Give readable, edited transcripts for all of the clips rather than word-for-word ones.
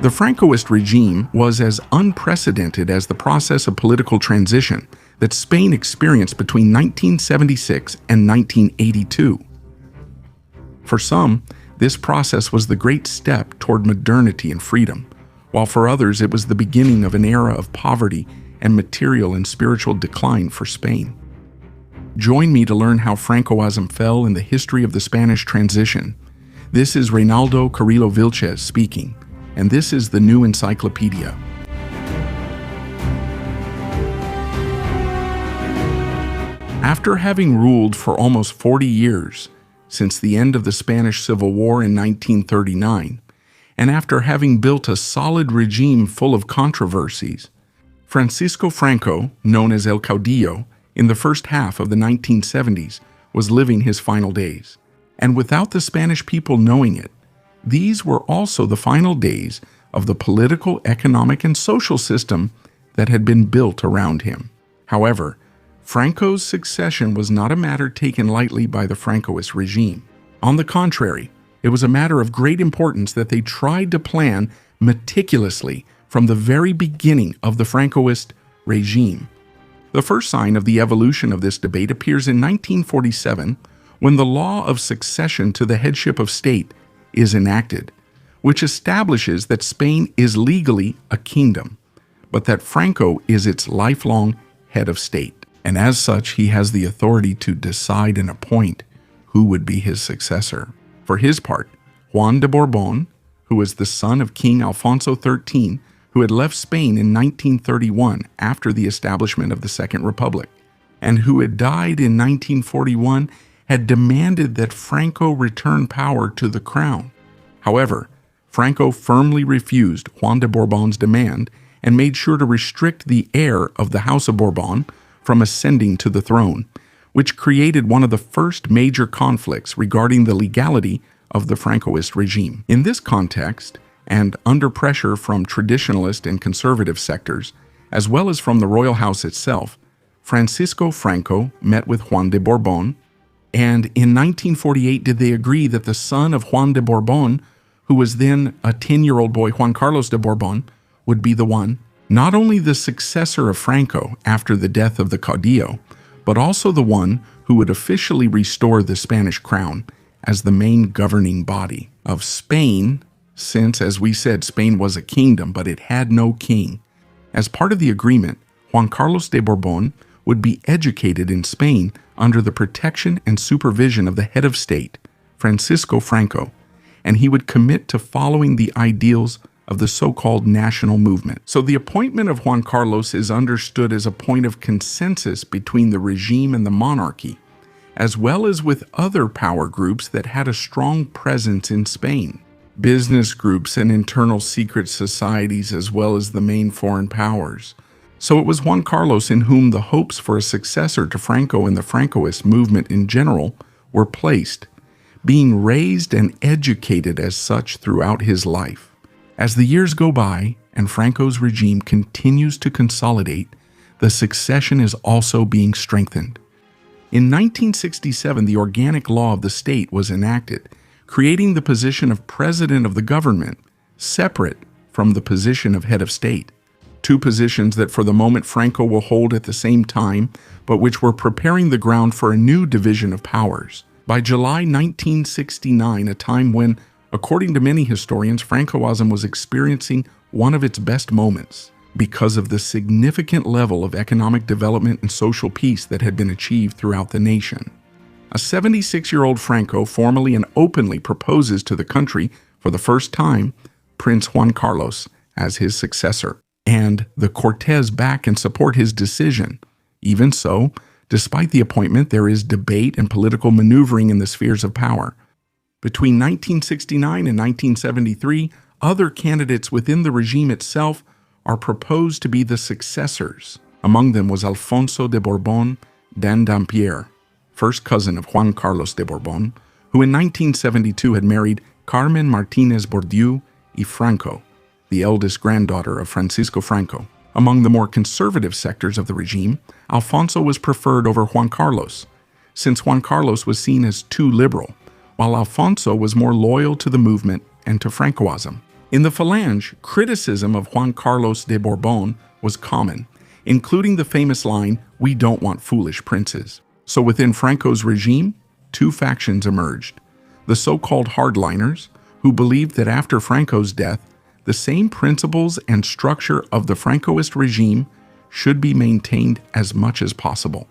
The Francoist regime was as unprecedented as the process of political transition that Spain experienced between 1976 and 1982. For some, this process was the great step toward modernity and freedom, while for others it was the beginning of an era of poverty and material and spiritual decline for Spain. Join me to learn how Francoism fell in the history of the Spanish transition. This is Reynaldo Carrillo Vilches speaking, and this is the New Encyclopedia. After having ruled for almost 40 years, since the end of the Spanish Civil War in 1939, and after having built a solid regime full of controversies, Francisco Franco, known as El Caudillo, in the first half of the 1970s, was living his final days. And without the Spanish people knowing it, these were also the final days of the political, economic, and social system that had been built around him. However, Franco's succession was not a matter taken lightly by the Francoist regime. On the contrary, it was a matter of great importance that they tried to plan meticulously from the very beginning of the Francoist regime. The first sign of the evolution of this debate appears in 1947 when the law of succession to the headship of state is enacted, which establishes that Spain is legally a kingdom, but that Franco is its lifelong head of state. And as such, he has the authority to decide and appoint who would be his successor. For his part, Juan de Borbón, who was the son of King Alfonso XIII, who had left Spain in 1931 after the establishment of the Second Republic, and who had died in 1941, had demanded that Franco return power to the crown. However, Franco firmly refused Juan de Borbón's demand and made sure to restrict the heir of the House of Bourbon from ascending to the throne, which created one of the first major conflicts regarding the legality of the Francoist regime. In this context, and under pressure from traditionalist and conservative sectors, as well as from the royal house itself, Francisco Franco met with Juan de Borbón, and in 1948 did they agree that the son of Juan de Borbón, who was then a 10-year-old boy, Juan Carlos de Borbón, would be the one, not only the successor of Franco after the death of the Caudillo, but also the one who would officially restore the Spanish crown as the main governing body of Spain, since, as we said, Spain was a kingdom, but it had no king. As part of the agreement, Juan Carlos de Borbón would be educated in Spain under the protection and supervision of the head of state, Francisco Franco, and he would commit to following the ideals of the so-called national movement. So the appointment of Juan Carlos is understood as a point of consensus between the regime and the monarchy, as well as with other power groups that had a strong presence in Spain. Business groups and internal secret societies, as well as the main foreign powers. So it was Juan Carlos in whom the hopes for a successor to Franco and the Francoist movement in general were placed, being raised and educated as such throughout his life. As the years go by and Franco's regime continues to consolidate, the succession is also being strengthened. In 1967, the organic law of the state was enacted, creating the position of president of the government, separate from the position of head of state. Two positions that for the moment Franco will hold at the same time, but which were preparing the ground for a new division of powers. By July 1969, a time when, according to many historians, Francoism was experiencing one of its best moments because of the significant level of economic development and social peace that had been achieved throughout the nation. A 76-year-old Franco formally and openly proposes to the country for the first time Prince Juan Carlos as his successor, and the Cortes back and support his decision. Even so, despite the appointment, there is debate and political maneuvering in the spheres of power. Between 1969 and 1973, other candidates within the regime itself are proposed to be the successors. Among them was Alfonso de Borbón d'Dampierre, first cousin of Juan Carlos de Borbón, who in 1972 had married Carmen Martínez Bordiú y Franco, the eldest granddaughter of Francisco Franco. Among the more conservative sectors of the regime, Alfonso was preferred over Juan Carlos, since Juan Carlos was seen as too liberal, while Alfonso was more loyal to the movement and to Francoism. In the Phalange, criticism of Juan Carlos de Borbón was common, including the famous line, "We don't want foolish princes." So within Franco's regime, two factions emerged. The so-called hardliners, who believed that after Franco's death, the same principles and structure of the Francoist regime should be maintained as much as possible.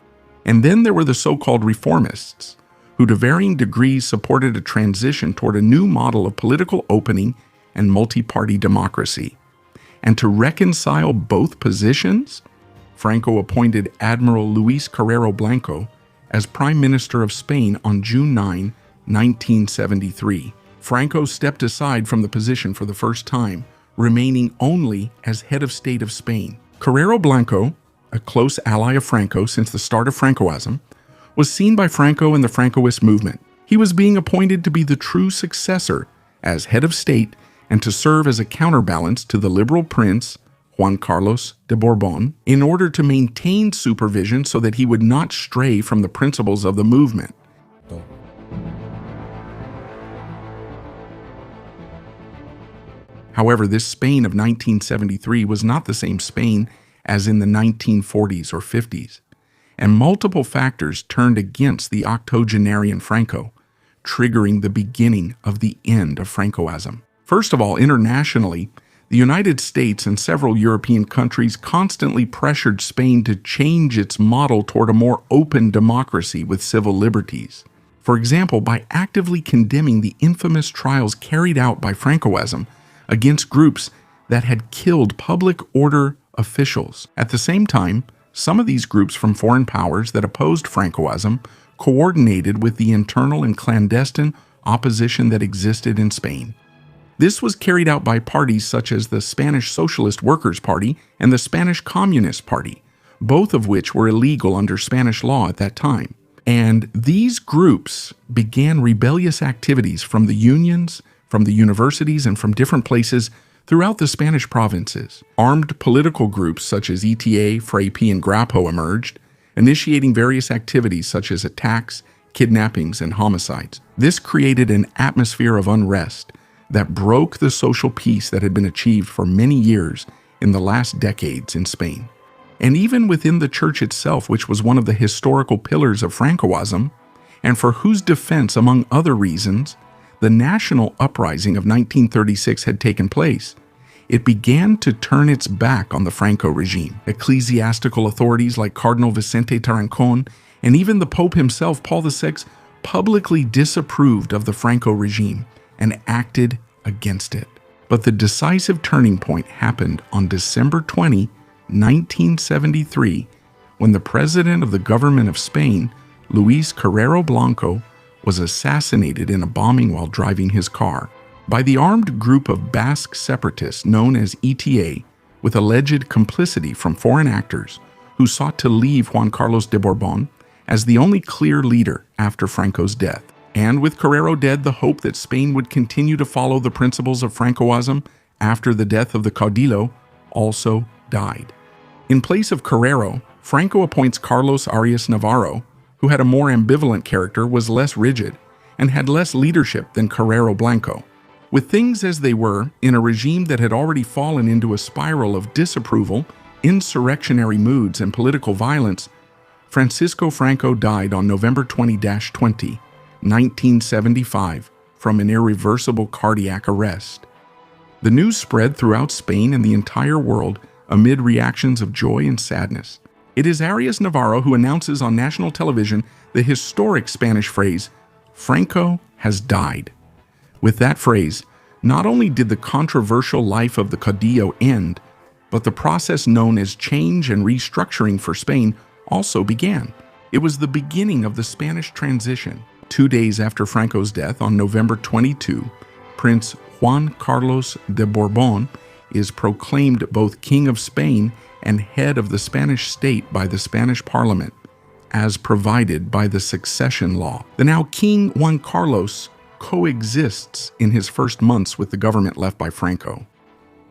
And then there were the so-called reformists, who to varying degrees supported a transition toward a new model of political opening and multi-party democracy. And to reconcile both positions, Franco appointed Admiral Luis Carrero Blanco as Prime Minister of Spain on June 9, 1973. Franco stepped aside from the position for the first time, remaining only as head of state of Spain. Carrero Blanco, a close ally of Franco since the start of Francoism, was seen by Franco and the Francoist movement. He was being appointed to be the true successor as head of state and to serve as a counterbalance to the liberal prince, Juan Carlos de Borbón, in order to maintain supervision so that he would not stray from the principles of the movement. However, this Spain of 1973 was not the same Spain as in the 1940s or 50s, and multiple factors turned against the octogenarian Franco, triggering the beginning of the end of Francoism. First of all, internationally, the United States and several European countries constantly pressured Spain to change its model toward a more open democracy with civil liberties. For example, by actively condemning the infamous trials carried out by Francoism against groups that had killed public order officials. At the same time, some of these groups from foreign powers that opposed Francoism coordinated with the internal and clandestine opposition that existed in Spain. This was carried out by parties such as the Spanish Socialist Workers' Party and the Spanish Communist Party, both of which were illegal under Spanish law at that time. And these groups began rebellious activities from the unions, from the universities, and from different places throughout the Spanish provinces. Armed political groups such as ETA, FRAP, and Grapo emerged, initiating various activities such as attacks, kidnappings, and homicides. This created an atmosphere of unrest that broke the social peace that had been achieved for many years in the last decades in Spain. And even within the church itself, which was one of the historical pillars of Francoism, and for whose defense, among other reasons, the national uprising of 1936 had taken place, it began to turn its back on the Franco regime. Ecclesiastical authorities like Cardinal Vicente Tarancón and even the Pope himself, Paul VI, publicly disapproved of the Franco regime and acted against it. But the decisive turning point happened on December 20, 1973, when the president of the government of Spain, Luis Carrero Blanco, was assassinated in a bombing while driving his car by the armed group of Basque separatists known as ETA, with alleged complicity from foreign actors who sought to leave Juan Carlos de Borbón as the only clear leader after Franco's death. And with Carrero dead, the hope that Spain would continue to follow the principles of Francoism after the death of the caudillo also died. In place of Carrero, Franco appoints Carlos Arias Navarro, who had a more ambivalent character, was less rigid, and had less leadership than Carrero Blanco. With things as they were, in a regime that had already fallen into a spiral of disapproval, insurrectionary moods, and political violence, Francisco Franco died on November 20-20, 1975, from an irreversible cardiac arrest. The news spread throughout Spain and the entire world amid reactions of joy and sadness. It is Arias Navarro who announces on national television the historic Spanish phrase, "Franco has died." With that phrase, not only did the controversial life of the caudillo end, but the process known as change and restructuring for Spain also began. It was the beginning of the Spanish transition. 2 days after Franco's death, on November 22, Prince Juan Carlos de Borbón is proclaimed both King of Spain and head of the Spanish state by the Spanish Parliament, as provided by the succession law. The now King Juan Carlos coexists in his first months with the government left by Franco.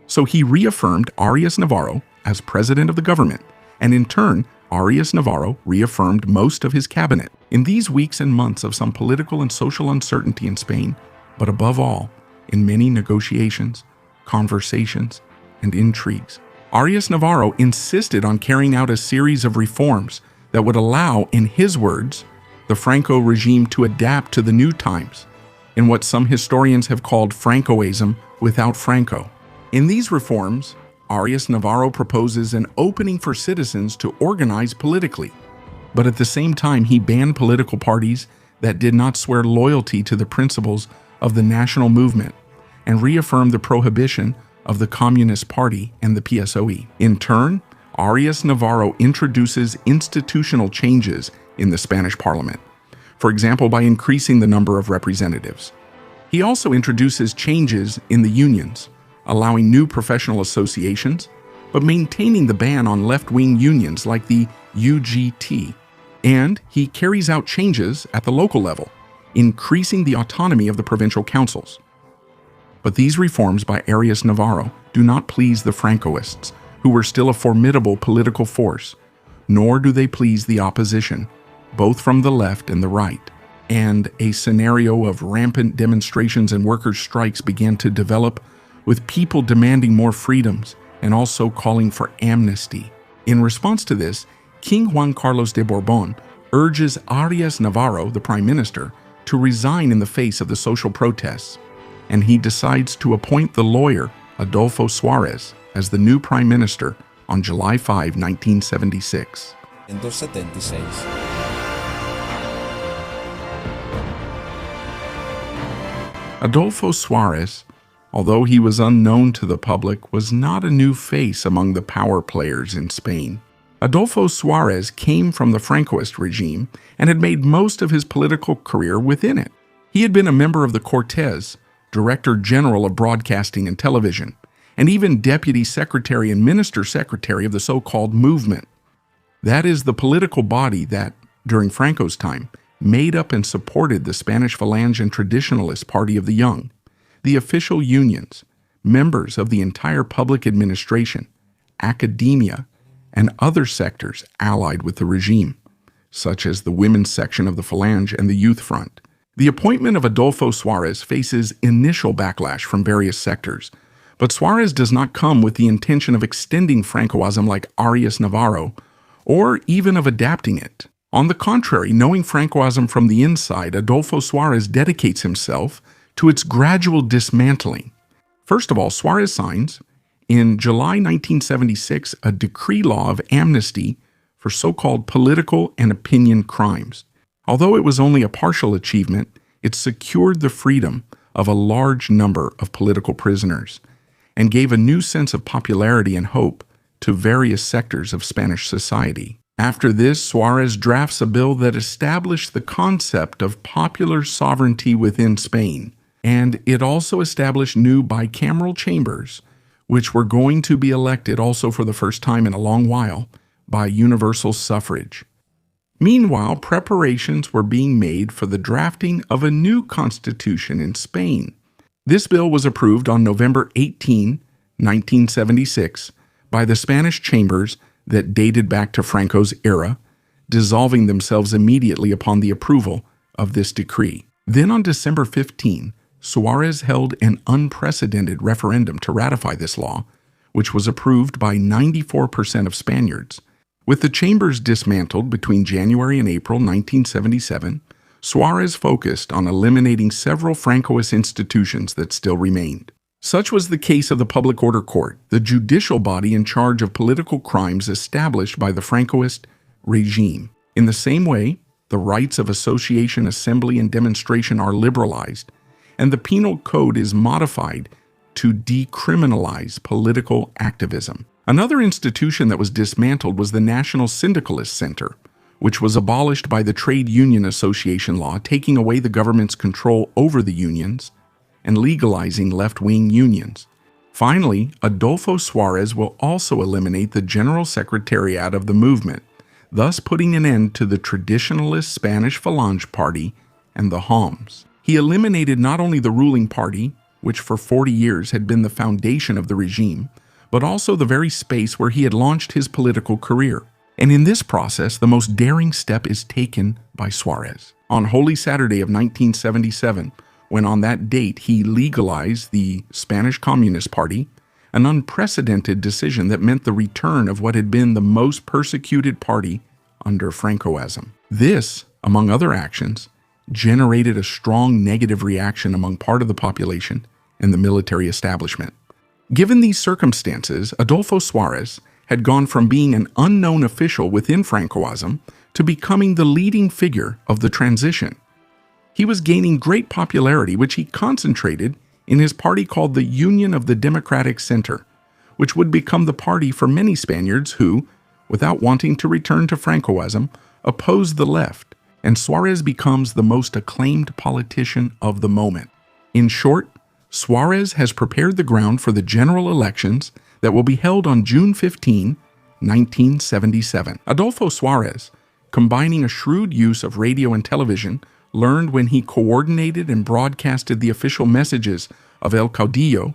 So he reaffirmed Arias Navarro as president of the government, and in turn, Arias Navarro reaffirmed most of his cabinet. In these weeks and months of some political and social uncertainty in Spain, but above all, in many negotiations, conversations, and intrigues. Arias Navarro insisted on carrying out a series of reforms that would allow, in his words, the Franco regime to adapt to the new times, in what some historians have called Francoism without Franco. In these reforms, Arias Navarro proposes an opening for citizens to organize politically, but at the same time he banned political parties that did not swear loyalty to the principles of the national movement and reaffirmed the prohibition of the Communist Party and the PSOE. In turn, Arias Navarro introduces institutional changes in the Spanish parliament, for example by increasing the number of representatives. He also introduces changes in the unions, allowing new professional associations, but maintaining the ban on left-wing unions like the UGT. And he carries out changes at the local level, increasing the autonomy of the provincial councils. But these reforms by Arias Navarro do not please the Francoists, who were still a formidable political force, nor do they please the opposition, both from the left and the right. And a scenario of rampant demonstrations and workers' strikes began to develop, with people demanding more freedoms and also calling for amnesty. In response to this, King Juan Carlos de Borbón urges Arias Navarro, the prime minister, to resign in the face of the social protests, and he decides to appoint the lawyer Adolfo Suárez as the new prime minister on July 5, 1976. Adolfo Suárez, although he was unknown to the public, was not a new face among the power players in Spain. Adolfo Suárez came from the Francoist regime and had made most of his political career within it. He had been a member of the Cortes, Director General of Broadcasting and Television, and even Deputy Secretary and Minister Secretary of the so-called movement. That is the political body that, during Franco's time, made up and supported the Spanish Falange and Traditionalist Party of the Young, the official unions, members of the entire public administration, academia, and other sectors allied with the regime, such as the women's section of the Falange and the Youth Front. The appointment of Adolfo Suárez faces initial backlash from various sectors, but Suárez does not come with the intention of extending Francoism like Arias Navarro, or even of adapting it. On the contrary, knowing Francoism from the inside, Adolfo Suárez dedicates himself to its gradual dismantling. First of all, Suárez signs, in July 1976, a decree law of amnesty for so-called political and opinion crimes. Although it was only a partial achievement, it secured the freedom of a large number of political prisoners and gave a new sense of popularity and hope to various sectors of Spanish society. After this, Suárez drafts a bill that established the concept of popular sovereignty within Spain, and it also established new bicameral chambers, which were going to be elected also for the first time in a long while by universal suffrage. Meanwhile, preparations were being made for the drafting of a new constitution in Spain. This bill was approved on November 18, 1976, by the Spanish chambers that dated back to Franco's era, dissolving themselves immediately upon the approval of this decree. Then on December 15, Suárez held an unprecedented referendum to ratify this law, which was approved by 94% of Spaniards. With the chambers dismantled between January and April 1977, Suárez focused on eliminating several Francoist institutions that still remained. Such was the case of the Public Order Court, the judicial body in charge of political crimes established by the Francoist regime. In the same way, the rights of association, assembly, and demonstration are liberalized, and the penal code is modified to decriminalize political activism. Another institution that was dismantled was the National Syndicalist Center, which was abolished by the Trade Union Association law, taking away the government's control over the unions and legalizing left-wing unions. Finally, Adolfo Suárez will also eliminate the General Secretariat of the movement, thus putting an end to the traditionalist Spanish Falange Party and the Homs. He eliminated not only the ruling party, which for 40 years had been the foundation of the regime, but also the very space where he had launched his political career. And in this process, the most daring step is taken by Suárez. On Holy Saturday of 1977, when on that date he legalized the Spanish Communist Party, an unprecedented decision that meant the return of what had been the most persecuted party under Francoism. This, among other actions, generated a strong negative reaction among part of the population and the military establishment. Given these circumstances, Adolfo Suárez had gone from being an unknown official within Francoism to becoming the leading figure of the transition. He was gaining great popularity, which he concentrated in his party called the Union of the Democratic Center, which would become the party for many Spaniards who, without wanting to return to Francoism, opposed the left, and Suárez becomes the most acclaimed politician of the moment. In short, Suárez has prepared the ground for the general elections that will be held on June 15, 1977. Adolfo Suárez, combining a shrewd use of radio and television, learned when he coordinated and broadcasted the official messages of El Caudillo,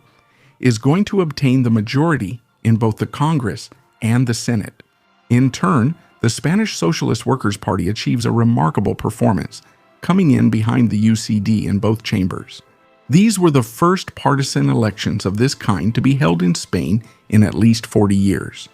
is going to obtain the majority in both the Congress and the Senate. In turn, the Spanish Socialist Workers' Party achieves a remarkable performance, coming in behind the UCD in both chambers. These were the first partisan elections of this kind to be held in Spain in at least 40 years.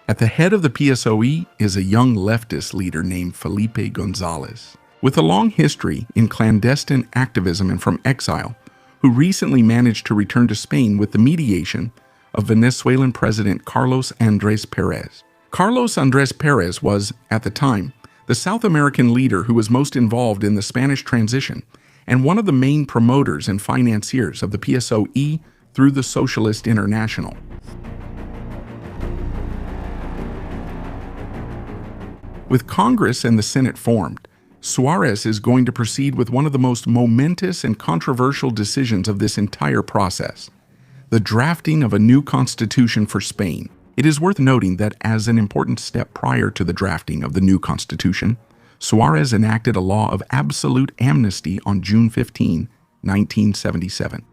At the head of the PSOE is a young leftist leader named Felipe González, with a long history in clandestine activism and from exile, who recently managed to return to Spain with the mediation of Venezuelan President Carlos Andrés Pérez. Carlos Andrés Pérez was, at the time, the South American leader who was most involved in the Spanish transition and one of the main promoters and financiers of the PSOE through the Socialist International. With Congress and the Senate formed, Suárez is going to proceed with one of the most momentous and controversial decisions of this entire process, the drafting of a new constitution for Spain. It is worth noting that as an important step prior to the drafting of the new constitution, Suárez enacted a law of absolute amnesty on June 15, 1977.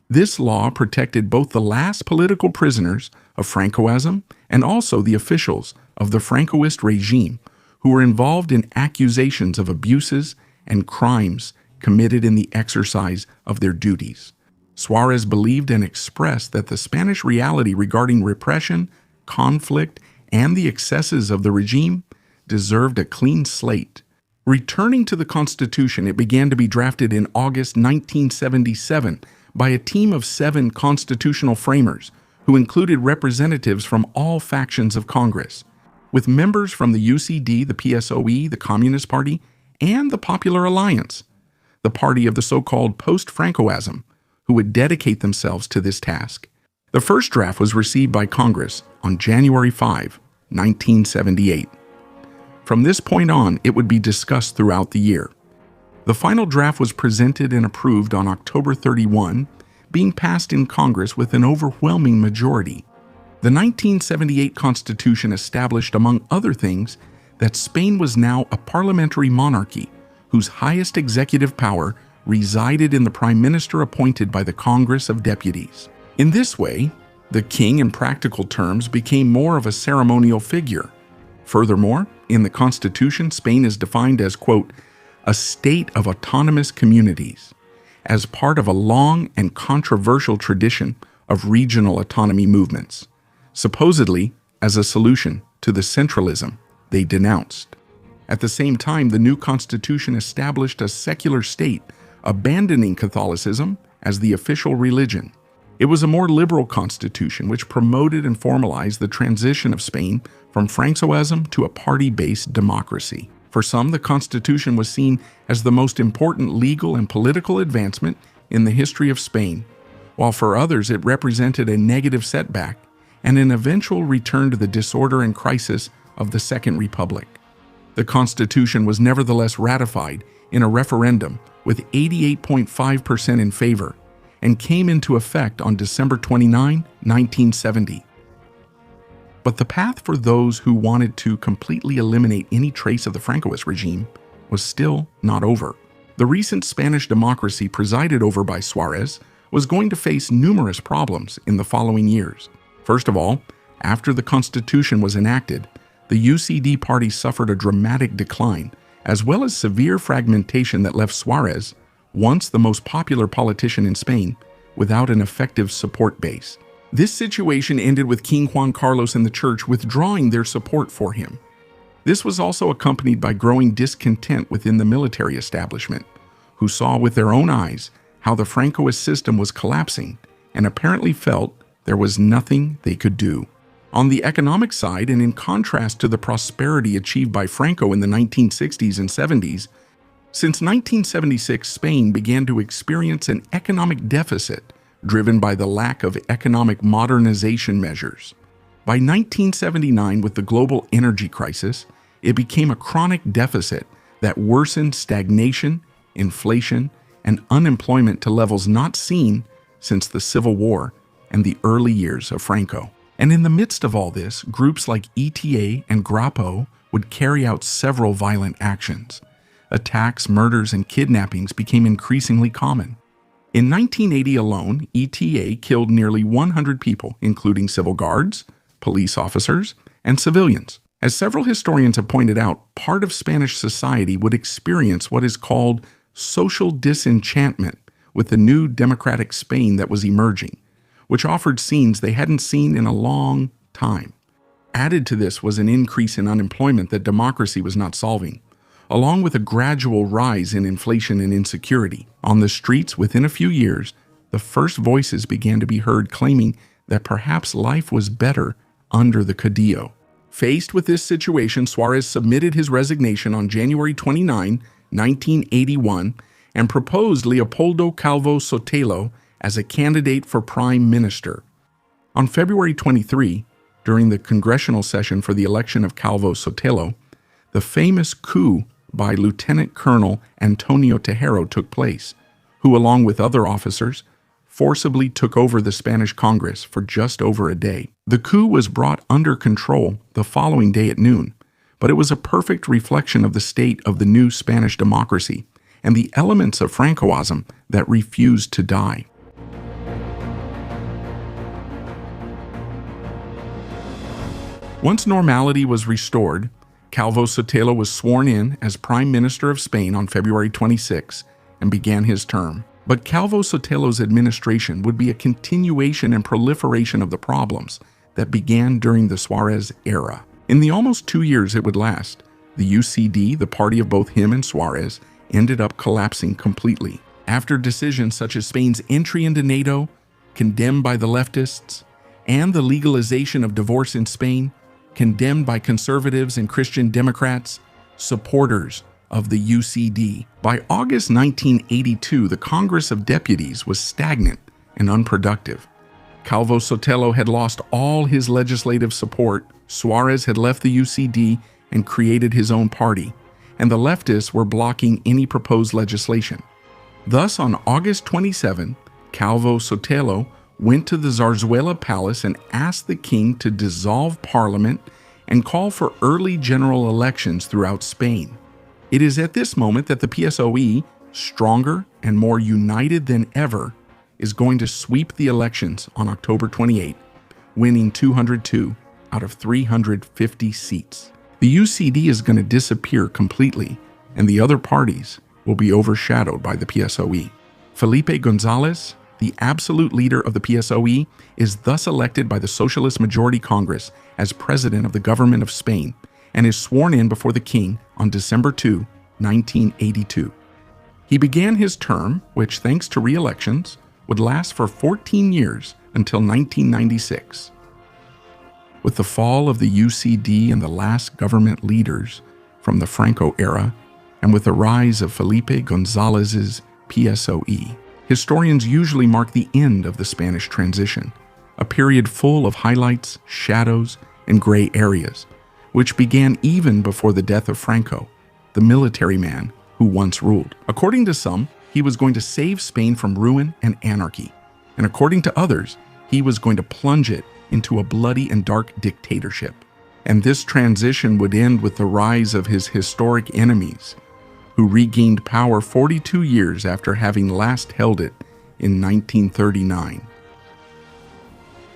This law protected both the last political prisoners of Francoism and also the officials of the Francoist regime who were involved in accusations of abuses and crimes committed in the exercise of their duties. Suárez believed and expressed that the Spanish reality regarding repression, conflict, and the excesses of the regime deserved a clean slate. Returning to the Constitution, it began to be drafted in August 1977 by a team of 7 constitutional framers who included representatives from all factions of Congress, with members from the UCD, the PSOE, the Communist Party, and the Popular Alliance, the party of the so-called post-Francoism, who would dedicate themselves to this task. The first draft was received by Congress on January 5, 1978. From this point on, it would be discussed throughout the year. The final draft was presented and approved on October 31, being passed in Congress with an overwhelming majority. The 1978 Constitution established, among other things, that Spain was now a parliamentary monarchy whose highest executive power resided in the prime minister appointed by the Congress of Deputies. In this way, the king in practical terms became more of a ceremonial figure. Furthermore, in the Constitution, Spain is defined as, quote, a state of autonomous communities, as part of a long and controversial tradition of regional autonomy movements, supposedly as a solution to the centralism they denounced. At the same time, the new Constitution established a secular state, abandoning Catholicism as the official religion. It was a more liberal constitution which promoted and formalized the transition of Spain from Francoism to a party-based democracy. For some, the Constitution was seen as the most important legal and political advancement in the history of Spain, while for others it represented a negative setback and an eventual return to the disorder and crisis of the Second Republic. The Constitution was nevertheless ratified in a referendum with 88.5% in favor, and came into effect on December 29, 1970. But the path for those who wanted to completely eliminate any trace of the Francoist regime was still not over. The recent Spanish democracy presided over by Suárez was going to face numerous problems in the following years. First of all, after the Constitution was enacted, the UCD party suffered a dramatic decline, as well as severe fragmentation that left Suárez once the most popular politician in Spain, without an effective support base. This situation ended with King Juan Carlos and the church withdrawing their support for him. This was also accompanied by growing discontent within the military establishment, who saw with their own eyes how the Francoist system was collapsing and apparently felt there was nothing they could do. On the economic side, and in contrast to the prosperity achieved by Franco in the 1960s and 70s, since 1976, Spain began to experience an economic deficit driven by the lack of economic modernization measures. By 1979, with the global energy crisis, it became a chronic deficit that worsened stagnation, inflation, and unemployment to levels not seen since the Civil War and the early years of Franco. And in the midst of all this, groups like ETA and Grapo would carry out several violent actions. Attacks, murders, and kidnappings became increasingly common. In 1980 alone, ETA killed nearly 100 people, including civil guards, police officers, and civilians. As several historians have pointed out, part of Spanish society would experience what is called social disenchantment with the new democratic Spain that was emerging, which offered scenes they hadn't seen in a long time. Added to this was an increase in unemployment that democracy was not solving, along with a gradual rise in inflation and insecurity. On the streets, within a few years, the first voices began to be heard claiming that perhaps life was better under the Caudillo. Faced with this situation, Suárez submitted his resignation on January 29, 1981, and proposed Leopoldo Calvo Sotelo as a candidate for prime minister. On February 23, during the congressional session for the election of Calvo Sotelo, the famous coup by Lieutenant Colonel Antonio Tejero took place, who, along with other officers, forcibly took over the Spanish Congress for just over a day. The coup was brought under control the following day at noon, but it was a perfect reflection of the state of the new Spanish democracy and the elements of Francoism that refused to die. Once normality was restored, Calvo Sotelo was sworn in as Prime Minister of Spain on February 26 and began his term. But Calvo Sotelo's administration would be a continuation and proliferation of the problems that began during the Suárez era. In the almost 2 years it would last, the UCD, the party of both him and Suárez, ended up collapsing completely. After decisions such as Spain's entry into NATO, condemned by the leftists, and the legalization of divorce in Spain, condemned by conservatives and Christian Democrats, supporters of the UCD. By August 1982, the Congress of Deputies was stagnant and unproductive. Calvo Sotelo had lost all his legislative support, Suárez had left the UCD and created his own party, and the leftists were blocking any proposed legislation. Thus, on August 27, Calvo Sotelo went to the Zarzuela Palace and asked the king to dissolve parliament and call for early general elections throughout Spain. It is at this moment that the PSOE, stronger and more united than ever, is going to sweep the elections on October 28, winning 202 out of 350 seats. The UCD is going to disappear completely, and the other parties will be overshadowed by the PSOE. Felipe González, the absolute leader of the PSOE, is thus elected by the Socialist Majority Congress as president of the government of Spain and is sworn in before the king on December 2, 1982. He began his term, which, thanks to re-elections, would last for 14 years until 1996. With the fall of the UCD and the last government leaders from the Franco era, and with the rise of Felipe González's PSOE, historians usually mark the end of the Spanish transition, a period full of highlights, shadows, and gray areas, which began even before the death of Franco, the military man who once ruled. According to some, he was going to save Spain from ruin and anarchy, and according to others, he was going to plunge it into a bloody and dark dictatorship. And this transition would end with the rise of his historic enemies, who regained power 42 years after having last held it in 1939.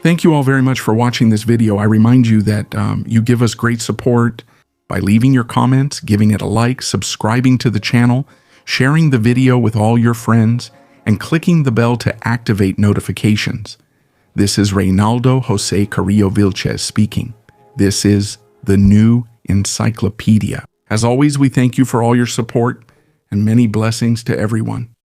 Thank you all very much for watching this video. I remind you that you give us great support by leaving your comments, giving it a like, subscribing to the channel. sharing the video with all your friends, and clicking the bell to activate notifications. This is Reynaldo Jose Carrillo Vilches speaking. This is the New Encyclopedia. As always, we thank you for all your support and many blessings to everyone.